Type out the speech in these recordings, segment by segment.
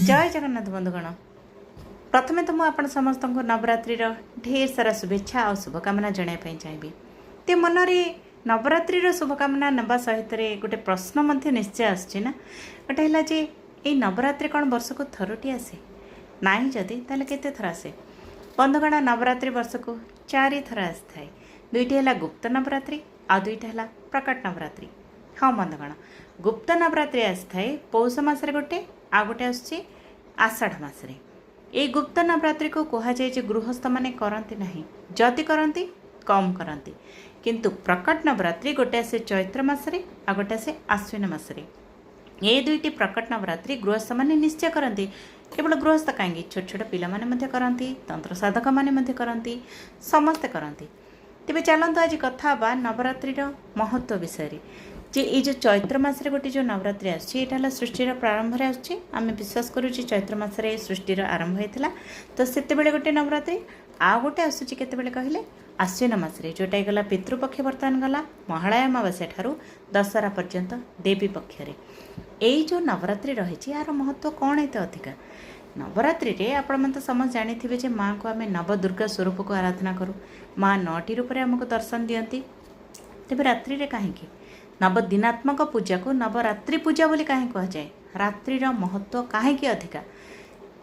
जय जगन्नाथ बंधुगण। प्रथमे तो मुझे समस्त नवरात्रि ढेर सारा शुभेच्छा और शुभकामना जनाई चाहिए। ते मनरे नवरात्रि शुभकामना नवा सहित गोटे प्रश्न निश्चय आसना गोटे है जे ये नवरात्रि कौन वर्ष को थरुटी आसे ना जदि ताले केते थर आसे बंधुगण। नवरात्रि वर्ष को 4 थर आसी थाए। दुईटी है गुप्त नवरात्रि आ दुईटा है प्रकट नवरात्रि। हाँ बंधुगण, गुप्त नवरात्रि आसी थाए पौष मासरे गोटे आ गोटे आसुची आषाढ़ मासरे। ये गुप्त नवरात्रि को कह जाए गृहस्थ माने करती नहीं, जदि करती कम करती, किंतु प्रकट नवरात्रि गोटे आसे चैत्र मासरे आ गोटे आसे आश्विन मासरे। ये दुईटी प्रकट नवरात्रि गृहस्थ माने निश्चय करती। केवल गृहस्थ कहीं छोट छोट पिला माने करती, तंत्र साधक माने करती, समस्ते करती। तेज चलते आज कथा बा नवरात्रि महत्व विषय जे ये जो चैत्र मासरे गोटे जो नवरात्रि आसला सृष्टिर प्रारंभ आम विश्वास करूँ चैत्र मासरे सृष्टिर आरंभ होता। तो से गोटे नवरात्रि आ गोटे आसूँ केतबेले कहले आश्विन मासरे, जोटा गला पितृपक्ष बर्तमान गला महालय अमावास्या ठारू दशहरा पर्यंत देवी पक्षरे। यही जो नवरात्रि रही यार महत्व कौन एत अधिका। नवरात्रि रे आपण मन तो समझ जानी थे माँ को आम नवदुर्गा स्वरूप को आराधना करूँ। माँ 9टी रूप आमको दर्शन दियंती। तेज रात्रि रे कहीं नवदिनात्मक पूजा को नवरात्रि पूजा बोली कहीं कह जाए, रात्रिर महत्व कहीं अधिका।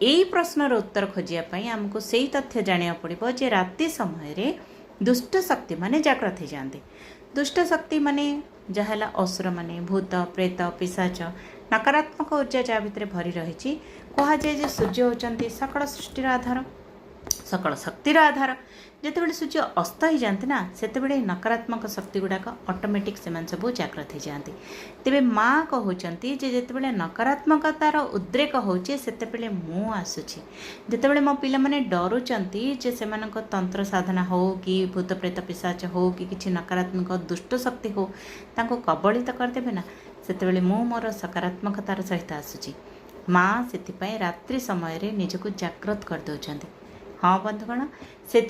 यही प्रश्नर उत्तर खोजापी आमको से तथ्य जाना पड़ो जे राति समय दुष्ट शक्ति माने जागृत हो जाते। दुष्ट शक्ति माने जहाँ असुर माने भूत प्रेत पिशाच नकारात्मक ऊर्जा जहाँ भितर भरी रही कह जाए सूर्य होती सकल सृष्टिर आधार, सकल शक्तिर आधार। जितेबाला सूर्य अस्त हो जाते ना से नकारात्मक शक्ति गुड़ाक ऑटोमेटिक से सब जागृत हो जाती। तेरे माँ कहते जितेबाला नकारात्मकतार उद्रेक होचे से मु आसूची। जितेबाला मो पिला माने डरुचंती जे से तंत्र साधना हो कि भूत प्रेत पिशाच हो कि किसी नकारात्मक दुष्ट शक्ति हो तांको कबलित करदेवे ना से मु मोर सकारात्मकतार सहित आसूची। माँ से रात्रि समय निजको जागृत कर दौरान। हाँ बंधुगण, से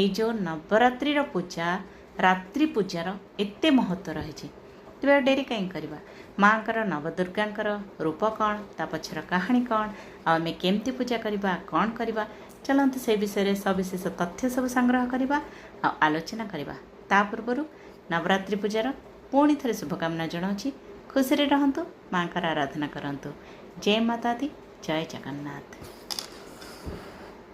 जो नवरात्रिर पूजा रात्रि पूजार एते महत्व रही। तेज डेरी कहीं करवा माँकर नवदुर्गांकर रूप कौन ता पछर कहानी कौन आम केमती पूजा करवा कौन करवा चलते से विषय सविशेष तथ्य सब संग्रह करवा आलोचना करवा। ता पूर्व नवरात्रि पूजार पुणी थे शुभकामना जनाऊँगी। खुशी रहंतु, माँकर आराधना करंतु। जय माता दी, जय जगन्नाथ।